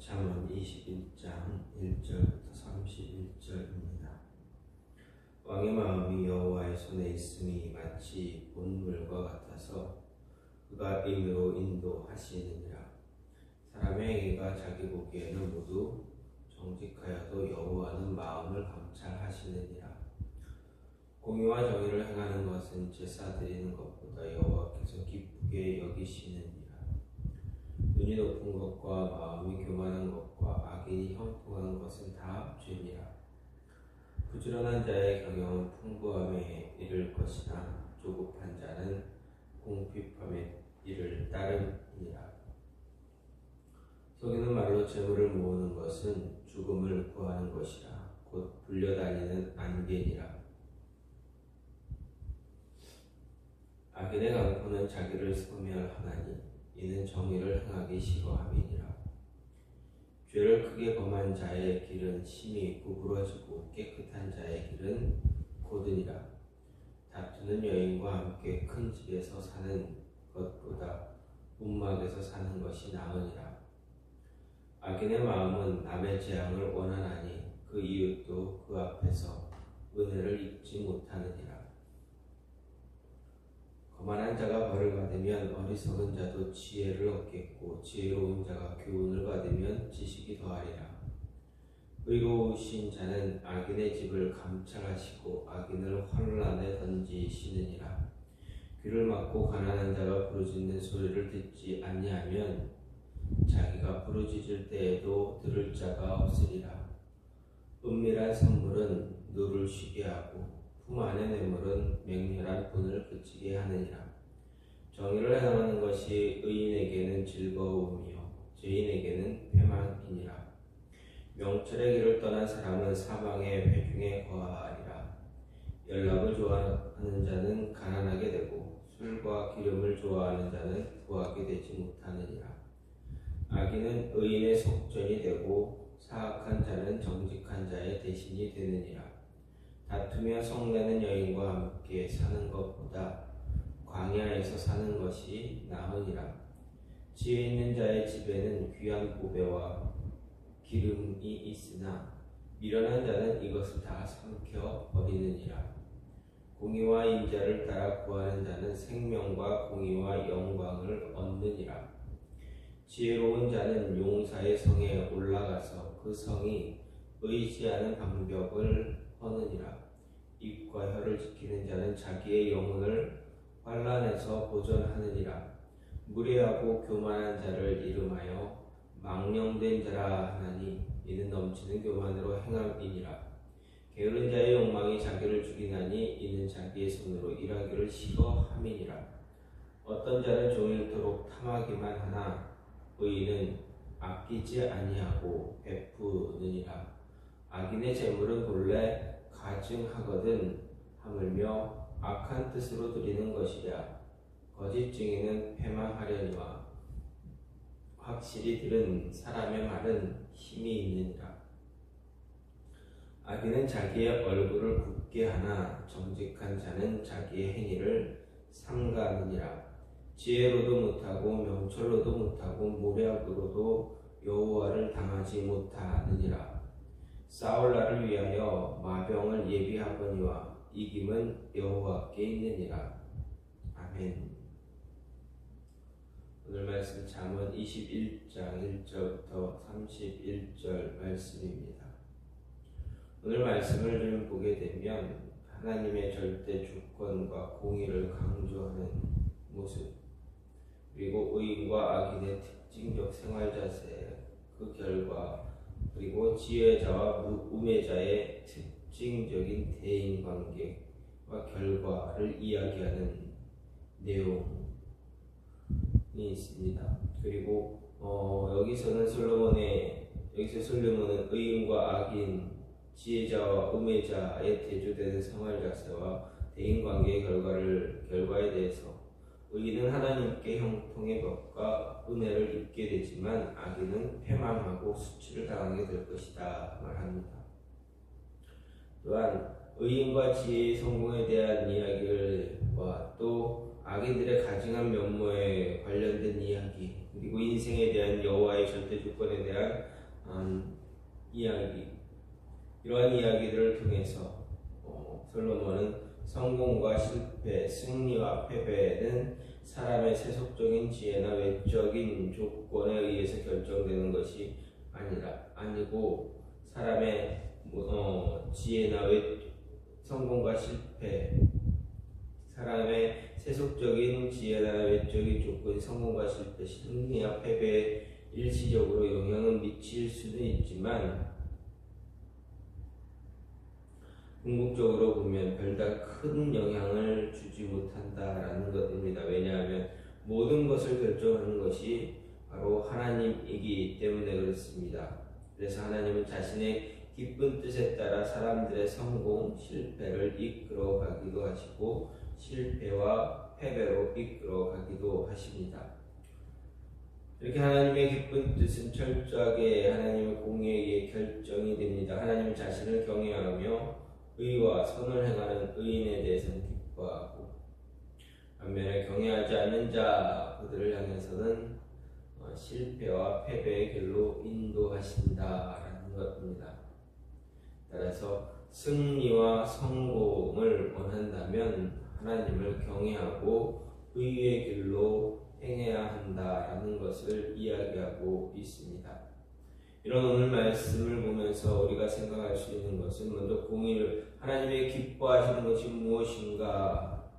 잠언 21장 1절부터 31절입니다. 왕의 마음이 여호와의 손에 있음이 마치 본물과 같아서 그가 인으로 인도하시느니라. 사람의 행위가 자기 보기에는 모두 정직하여도 여호와는 마음을 감찰하시느니라. 공의와 정의를 행하는 것은 제사 드리는 것보다 여호와께서 기쁘게 여기시느니라. 눈이 높은 것과 마음이 교만한 것과 악인이 형통한 것은 다 죄니라. 부지런한 자의 경영은 풍부함에 이를 것이나 조급한 자는 궁핍함에 이를 따름이니라. 속이는 말로 재물을 모으는 것은 죽음을 구하는 것이라. 곧 불려다니는 안개니라. 악인의 강포는 자기를 소멸하나니 이는 정의를 행하기 싫어함이니라. 죄를 크게 범한 자의 길은 심히 구부러지고 깨끗한 자의 길은 고드니라. 다투는 여인과 함께 큰 집에서 사는 것보다 움막에서 사는 것이 나으니라. 악인의 마음은 남의 재앙을 원하나니 그 이웃도 그 앞에서 은혜를 입지 못하느니라. 거만한 자가 벌을 받으면 어리석은 자도 지혜를 얻겠고 지혜로운 자가 교훈을 받으면 지식이 더하리라. 의로우신 자는 악인의 집을 감찰하시고 악인을 환란에 던지시느니라. 귀를 막고 가난한 자가 부르짖는 소리를 듣지 아니하면 자기가 부르짖을 때에도 들을 자가 없으리라. 은밀한 선물은 누를 쉬게 하고 품 안의 뇌물은 맹렬한 분을 그치게 하느니라. 정의를 행하는 것이 의인에게는 즐거움이요 죄인에게는 패망이니라. 명철의 길을 떠난 사람은 사방의 회중에 거하리라. 연락을 좋아하는 자는 가난하게 되고 술과 기름을 좋아하는 자는 부하게 되지 못하느니라. 악인은 의인의 속전이 되고 사악한 자는 정직한 자의 대신이 되느니라. 다투며 성내는 여인과 함께 사는 것보다 광야에서 사는 것이 나으니라. 지혜 있는 자의 집에는 귀한 보배와 기름이 있으나 미련한 자는 이것을 다 삼켜 버리느니라. 공의와 인자를 따라 구하는 자는 생명과 공의와 영광을 얻느니라. 지혜로운 자는 용사의 성에 올라가서 그 성이 의지하는 방벽을 허느니라. 입과 혀를 지키는 자는 자기의 영혼을 환난에서 보존하느니라. 무례하고 교만한 자를 이름하여 망령된 자라 하나니 이는 넘치는 교만으로 행함이니라. 게으른 자의 욕망이 자기를 죽이나니 이는 자기의 손으로 일하기를 싫어함이니라. 어떤 자는 종일토록 탐하기만 하나 의인은 아끼지 아니하고 베푸느니라. 악인의 재물은 본래 가증하거든 하물며 악한 뜻으로 드리는 것이랴. 거짓 증인은 패망하려니와 확실히 들은 사람의 말은 힘이 있느니라. 악인은 자기의 얼굴을 굽게 하나 정직한 자는 자기의 행위를 삼가느니라. 지혜로도 못하고 명철로도 못하고 모략으로도 여호와를 당하지 못하느니라. 싸울 날을 위하여 마병을 예비하거니와 이김은 여호와께 있느니라. 아멘. 오늘 말씀 잠언 21장 1절부터 31절 말씀입니다. 오늘 말씀을 좀 보게 되면 하나님의 절대 주권과 공의를 강조하는 모습, 그리고 의인과 악인의 특징적 생활 자세, 그 결과, 그리고 지혜자와 우매자의 특징적인 대인관계와 결과를 이야기하는 내용이 있습니다. 그리고 여기서 솔로몬은 의인과 악인, 지혜자와 우매자의 대조되는 생활 자세와 대인관계의 결과에 대해서 의인은 하나님께 형통의 법과 은혜를 입게 되지만 악인은 패망하고 수치를 당하게 될 것이다 말합니다. 또한 의인과 지혜의 성공에 대한 이야기와 또 악인들의 가증한 면모에 관련된 이야기, 그리고 인생에 대한 여호와의 절대 주권에 대한 이야기, 이러한 이야기들을 통해서 솔로몬은 성공과 실패, 승리와 패배는 사람의 세속적인 지혜나 외적인 조건에 의해서 결정되는 것이 아니고 사람의 지혜나 성공과 실패, 사람의 세속적인 지혜나 외적인 조건이 성공과 실패, 승리와 패배에 일시적으로 영향을 미칠 수는 있지만 궁극적으로 보면 별다른 큰 영향을 주지 못한다라는 것입니다. 왜냐하면 모든 것을 결정하는 것이 바로 하나님이기 때문에 그렇습니다. 그래서 하나님은 자신의 기쁜 뜻에 따라 사람들의 성공, 실패를 이끌어 가기도 하시고 실패와 패배로 이끌어 가기도 하십니다. 이렇게 하나님의 기쁜 뜻은 철저하게 하나님의 공의에 의해 결정이 됩니다. 하나님 자신을 경외하며 의와 선을 행하는 의인에 대해서는 기뻐하고 반면에 경외하지 않는 자 그들을 향해서는 실패와 패배의 길로 인도하신다라는 것입니다. 따라서 승리와 성공을 원한다면 하나님을 경외하고 의의 길로 행해야 한다라는 것을 이야기하고 있습니다. 이런 오늘 말씀을 보면서 우리가 생각할 수 있는 것은 먼저 공의를, 하나님의 기뻐하시는 것이 무엇인가,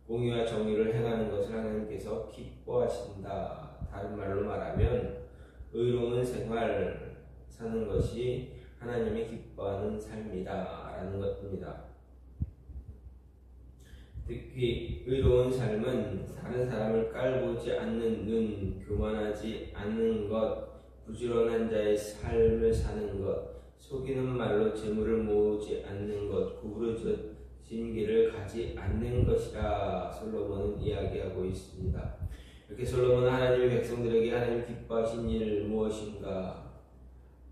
공의와 정의를 행하는 것을 하나님께서 기뻐하신다. 다른 말로 말하면 의로운 생활 사는 것이 하나님이 기뻐하는 삶이다 라는 것입니다. 특히 의로운 삶은 다른 사람을 깔보지 않는 눈, 교만하지 않는 것, 부지런한 자의 삶을 사는 것, 속이는 말로 재물을 모으지 않는 것, 구부러진 길을 가지 않는 것이라 솔로몬은 이야기하고 있습니다. 이렇게 솔로몬은 하나님의 백성들에게 하나님 기뻐하신 일 무엇인가?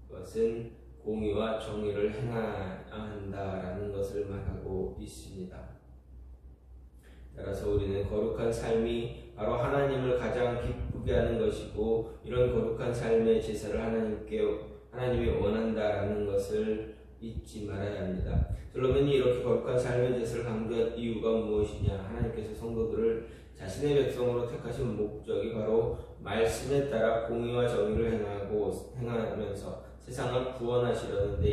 그것은 공의와 정의를 행해야 한다라는 것을 말하고 있습니다. 따라서 우리는 거룩한 삶이 바로 하나님을 가장 기쁘게 하는 것이고 이런 거룩한 삶의 제사를 하나님이 원한다라는 것을 잊지 말아야 합니다. 솔로몬이 이렇게 거룩한 삶의 제사를 강조한 이유가 무엇이냐? 하나님께서 성도들을 자신의 백성으로 택하신 목적이 바로 말씀에 따라 공의와 정의를 행하면서 세상을 구원하시려는 데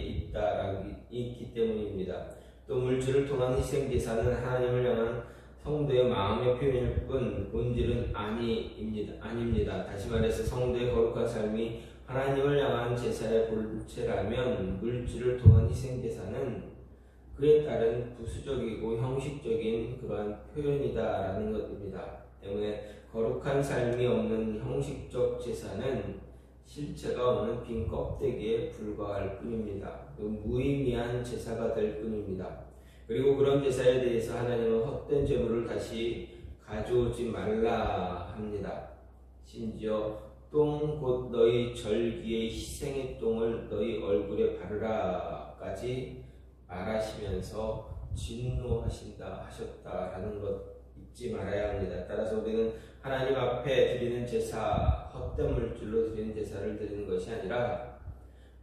있기 때문입니다. 또 물질을 통한 희생 제사는 하나님을 향한 성도의 마음의 표현일 뿐 본질은 아닙니다. 다시 말해서 성도의 거룩한 삶이 하나님을 향한 제사의 본체라면 물질을 통한 희생 제사는 그에 따른 부수적이고 형식적인 그러한 표현이다라는 것입니다. 때문에 거룩한 삶이 없는 형식적 제사는 실체가 없는 빈 껍데기에 불과할 뿐입니다. 무의미한 제사가 될 뿐입니다. 그리고 그런 제사에 대해서 하나님은 헛된 재물을 다시 가져오지 말라 합니다. 심지어 똥 곧 너희 절기의 희생의 똥을 너희 얼굴에 바르라까지 말하시면서 진노하셨다라는 것 잊지 말아야 합니다. 따라서 우리는 하나님 앞에 드리는 제사, 헛된 물질로 드리는 제사를 드리는 것이 아니라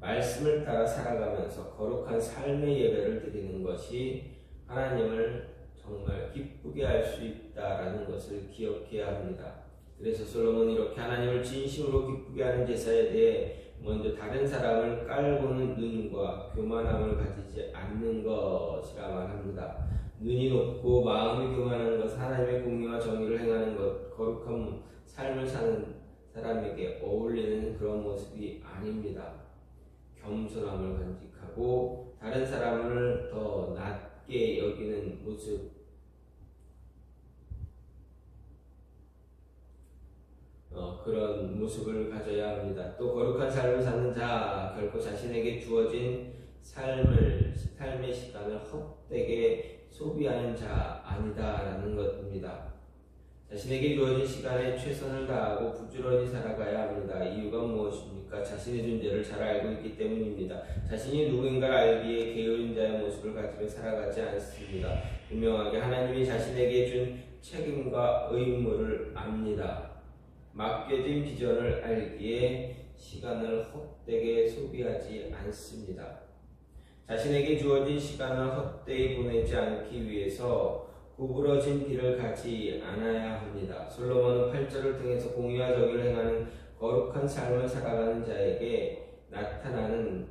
말씀을 따라 살아가면서 거룩한 삶의 예배를 드리는 것이 하나님을 정말 기쁘게 할 수 있다라는 것을 기억해야 합니다. 그래서 솔로몬이 이렇게 하나님을 진심으로 기쁘게 하는 제사에 대해 먼저 다른 사람을 깔보는 눈과 교만함을 가지지 않는 것이라 말합니다. 눈이 높고 마음이 교만한 것, 하나님의 공의와 정의를 행하는 것, 거룩한 삶을 사는 사람에게 어울리는 그런 모습이 아닙니다. 겸손함을 간직하고 다른 사람을 더 낮게 여기는 모습, 그런 모습을 가져야 합니다. 또 거룩한 삶을 사는 자, 결코 자신에게 주어진 삶의 시간을 헛되게 소비하는 자 아니다라는 것입니다. 자신에게 주어진 시간에 최선을 다하고 부지런히 살아가야 합니다. 이유가 무엇입니까? 자신의 존재를 잘 알고 있기 때문입니다. 자신이 누구인가를 알기에 게으른 자의 모습을 가지며 살아가지 않습니다. 분명하게 하나님이 자신에게 준 책임과 의무를 압니다. 맡겨진 비전을 알기에 시간을 헛되게 소비하지 않습니다. 자신에게 주어진 시간을 헛되이 보내지 않기 위해서 구부러진 길을 가지 않아야 합니다. 솔로몬은 8절을 통해서 공의와 정의를 행하는 거룩한 삶을 살아가는 자에게 나타나는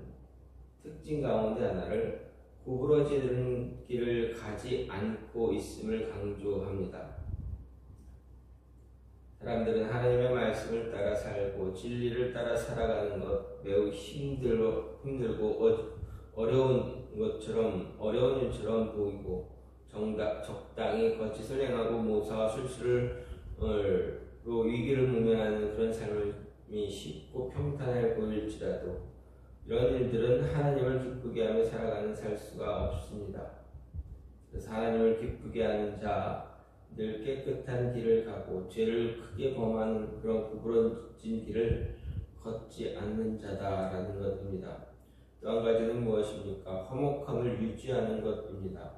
특징 가운데 하나를 구부러지는 길을 가지 않고 있음을 강조합니다. 사람들은 하나님의 말씀을 따라 살고 진리를 따라 살아가는 것 매우 힘들고 어려운 일처럼 보이고 적당히 거짓을 행하고 모사와 술수로 위기를 모면하는 그런 삶이 쉽고 평탄해 보일지라도 이런 일들은 하나님을 기쁘게 하며 살아가는 살 수가 없습니다. 그래서 하나님을 기쁘게 하는 자, 늘 깨끗한 길을 가고 죄를 크게 범하는 그런 구부러진 길을 걷지 않는 자다라는 것입니다. 또 한 가지는 무엇입니까? 화목함을 유지하는 것입니다.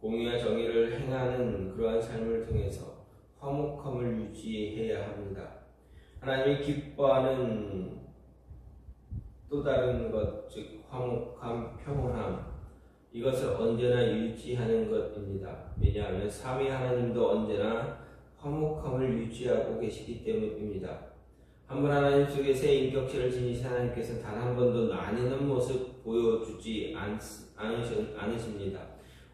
공의와 정의를 행하는 그러한 삶을 통해서 화목함을 유지해야 합니다. 하나님이 기뻐하는 또 다른 것, 즉 화목함, 평온함, 이것을 언제나 유지하는 것입니다. 왜냐하면 삼위 하나님도 언제나 화목함을 유지하고 계시기 때문입니다. 한 분 하나님 속에 새 인격체를 지니신 하나님께서는 단 한 번도 나뉘는 모습 보여주지 않으십니다.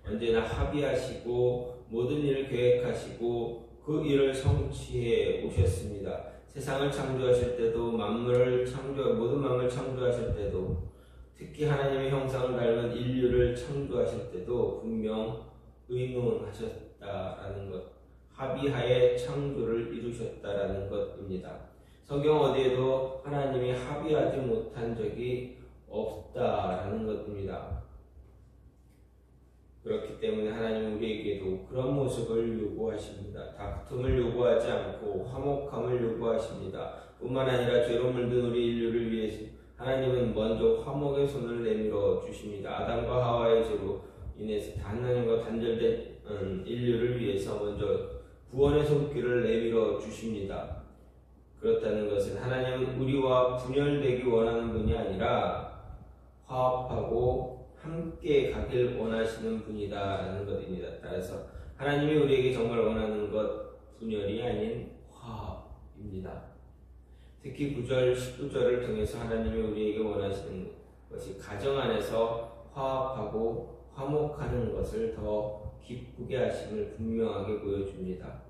언제나 합의하시고 모든 일을 계획하시고 그 일을 성취해 오셨습니다. 세상을 창조하실 때도 모든 만물을 창조하실 때도 특히 하나님의 형상을 닮은 인류를 창조하실 때도 분명 의논하셨다라는 것, 합의하에 창조를 이루셨다라는 것입니다. 성경 어디에도 하나님이 합의하지 못한 적이 없다라는 것입니다. 그렇기 때문에 하나님은 우리에게도 그런 모습을 요구하십니다. 다툼을 요구하지 않고 화목함을 요구하십니다. 뿐만 아니라 죄로 물든 우리 인류를 위해서 하나님은 먼저 화목의 손을 내밀어 주십니다. 아담과 하와의 죄로 인해서 하나님과 단절된 인류를 위해서 먼저 구원의 손길을 내밀어 주십니다. 그렇다는 것은 하나님은 우리와 분열되기 원하는 분이 아니라 화합하고 함께 가길 원하시는 분이다라는 것입니다. 따라서 하나님이 우리에게 정말 원하는 것 분열이 아닌 화합입니다. 특히 9절, 19절을 통해서 하나님이 우리에게 원하시는 것이 가정 안에서 화합하고 화목하는 것을 더 기쁘게 하심을 분명하게 보여줍니다.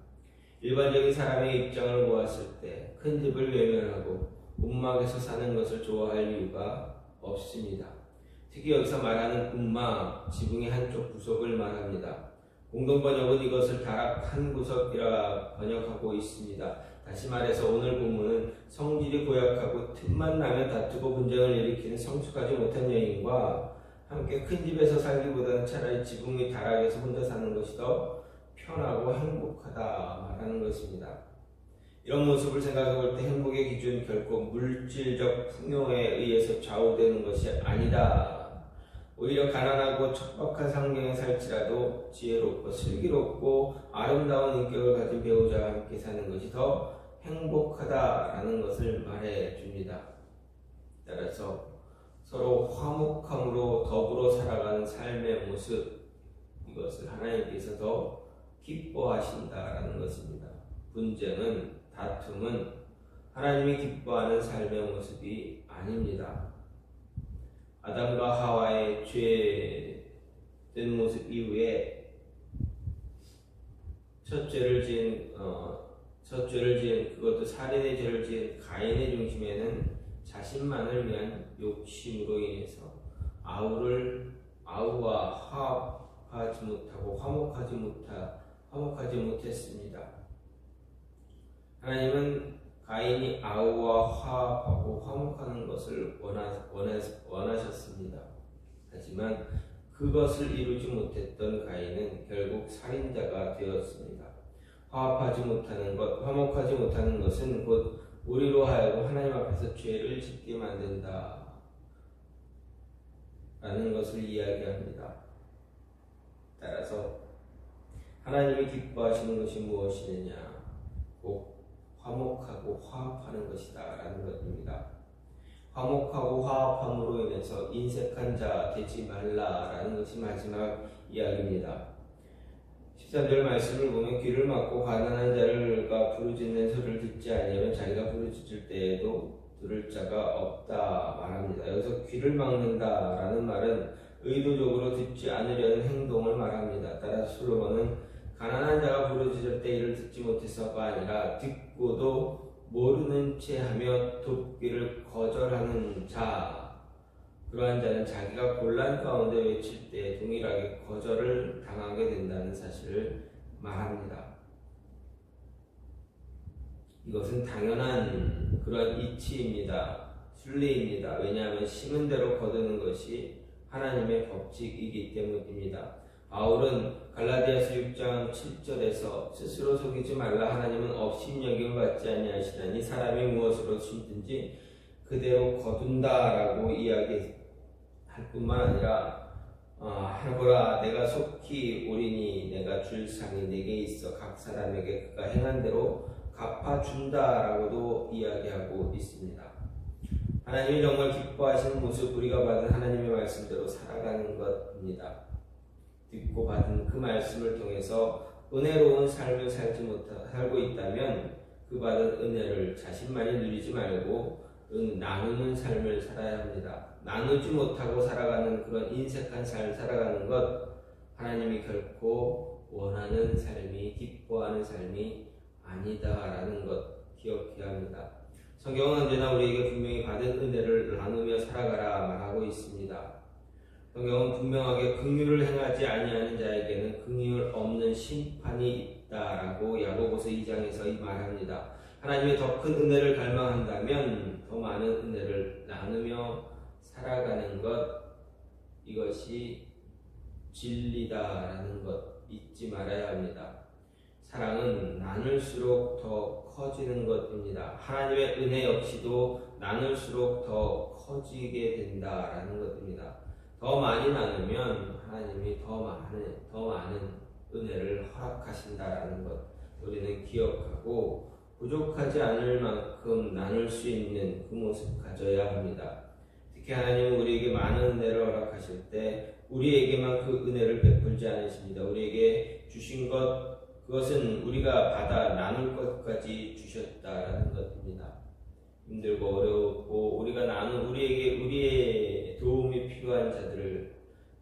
일반적인 사람의 입장을 보았을 때 큰 집을 외면하고 움막에서 사는 것을 좋아할 이유가 없습니다. 특히 여기서 말하는 움막, 지붕의 한쪽 구석을 말합니다. 공동번역은 이것을 다락 한 구석이라 번역하고 있습니다. 다시 말해서 오늘 본문은 성질이 고약하고 틈만 나면 다투고 분쟁을 일으키는 성숙하지 못한 여인과 함께 큰 집에서 살기보다는 차라리 지붕 및 다락에서 혼자 사는 것이 더 편하고 행복하다 말하는 것입니다. 이런 모습을 생각해 볼 때 행복의 기준은 결코 물질적 풍요에 의해서 좌우되는 것이 아니다. 오히려 가난하고 척박한 상경에 살지라도 지혜롭고 슬기롭고 아름다운 인격을 가진 배우자와 함께 사는 것이 더 행복하다라는 것을 말해줍니다. 따라서 서로 화목함으로 더불어 살아가는 삶의 모습, 이것을 하나님께서 더 기뻐하신다라는 것입니다. 분쟁은, 다툼은 하나님이 기뻐하는 삶의 모습이 아닙니다. 아담과 하와의 죄된 모습 이후에 첫 죄를 지은 그것도 살인의 죄를 지은 가인의 중심에는 자신만을 위한 욕심으로 인해서 아우와 화합하지 못하고 화목하지 못했습니다. 하나님은 가인이 아우와 화합하고 화목하는 것을 원하셨습니다. 하지만 그것을 이루지 못했던 가인은 결국 살인자가 되었습니다. 화합하지 못하는 것, 화목하지 못하는 것은 곧 우리로 하여금 하나님 앞에서 죄를 짓게 만든다 라는 것을 이야기합니다. 따라서 하나님이 기뻐하시는 것이 무엇이느냐? 곧 화목하고 화합하는 것이다 라는 것입니다. 화목하고 화합함으로 인해서 인색한 자 되지 말라라는 것이 마지막 이야기입니다. 13절 말씀을 보면 귀를 막고 가난한 자가 부르짖는 소리를 듣지 아니하면 자기가 부르짖을 때에도 들을 자가 없다 말합니다. 여기서 귀를 막는다라는 말은 의도적으로 듣지 않으려는 행동을 말합니다. 따라서 솔로몬은 가난한 자가 부르짖을 때 이를 듣지 못해서가 아니라 듣고도 모르는 채 하며 돕기를 거절하는 자, 그러한 자는 자기가 곤란 가운데 외칠 때 동일하게 거절을 당하게 된다는 사실을 말합니다. 이것은 당연한 그런 이치입니다. 순리입니다. 왜냐하면 심은 대로 거두는 것이 하나님의 법칙이기 때문입니다. 바울은 갈라디아서 6장 7절에서 스스로 속이지 말라. 하나님은 업신여김을 받지 아니하시나니 사람이 무엇으로 심든지 그대로 거둔다라고 이야기할 뿐만 아니라 하거라 내가 속히 오리니 내가 줄 상이 내게 있어 각 사람에게 그가 행한 대로 갚아준다라고도 이야기하고 있습니다. 하나님이 정말 기뻐하시는 모습, 우리가 받은 하나님의 말씀대로 살아가는 것입니다. 듣고 받은 그 말씀을 통해서 은혜로운 삶을 살고 있다면 그 받은 은혜를 자신만이 누리지 말고 나누는 삶을 살아야 합니다. 나누지 못하고 살아가는 그런 인색한 삶을 살아가는 것, 하나님이 결코 원하는 삶이, 기뻐하는 삶이 아니다라는 것 기억해야 합니다. 성경은 언제나 우리에게 분명히 받은 은혜를 나누며 살아가라 말하고 있습니다. 성경은 분명하게 긍휼을 행하지 아니하는 자에게는 긍휼 없는 심판이 있다라고 야고보서 2장에서 말합니다. 하나님의 더 큰 은혜를 갈망한다면 더 많은 은혜를 나누며 살아가는 것, 이것이 진리다라는 것 잊지 말아야 합니다. 사랑은 나눌수록 더 커지는 것입니다. 하나님의 은혜 역시도 나눌수록 더 커지게 된다라는 것입니다. 더 많이 나누면 하나님이 더 많은 은혜를 허락하신다라는 것, 우리는 기억하고 부족하지 않을 만큼 나눌 수 있는 그 모습 가져야 합니다. 특히 하나님은 우리에게 많은 은혜를 허락하실 때 우리에게만 그 은혜를 베풀지 않으십니다. 우리에게 주신 것, 그것은 우리가 받아 나눌 것까지 주셨다라는 것입니다. 힘들고 어렵고 우리가 우리에게 우리의 도움이 필요한 자들을,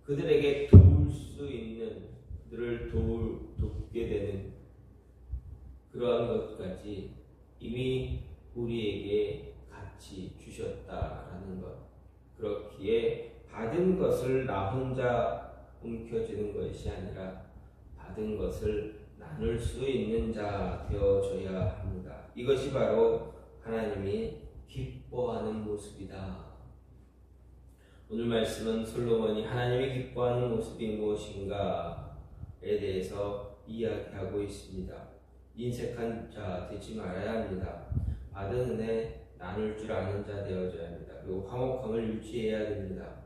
그들에게 도울 수 있는, 그들을 돕게 되는 그러한 것까지 이미 우리에게 같이 주셨다라는 것. 그렇기에 받은 것을 나 혼자 움켜쥐는 것이 아니라 받은 것을 나눌 수 있는 자 되어줘야 합니다. 이것이 바로 하나님이 기뻐하는 모습이다. 오늘 말씀은 솔로몬이 하나님이 기뻐하는 모습이 무엇인가에 대해서 이야기하고 있습니다. 인색한 자 되지 말아야 합니다. 받은 은혜 나눌 줄 아는 자 되어줘야 합니다. 그리고 화목함을 유지해야 됩니다.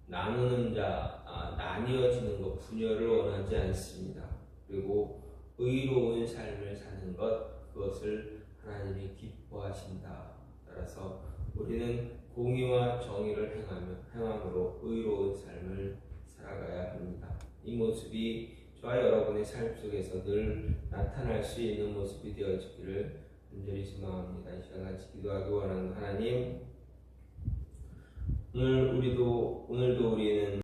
나누는 자, 나뉘어지는 것, 분열을 원하지 않습니다. 그리고 의로운 삶을 사는 것, 그것을 하나님이 기뻐하신다. 따라서 우리는 공의와 정의를 행함으로 의로운 삶을 살아가야 합니다. 이 모습이 저와 여러분의 삶 속에서 늘 나타날 수 있는 모습이 되어지기를 간절히 소망합니다. 이 시간 같이 기도하기 원하는 하나님, 오늘도 우리는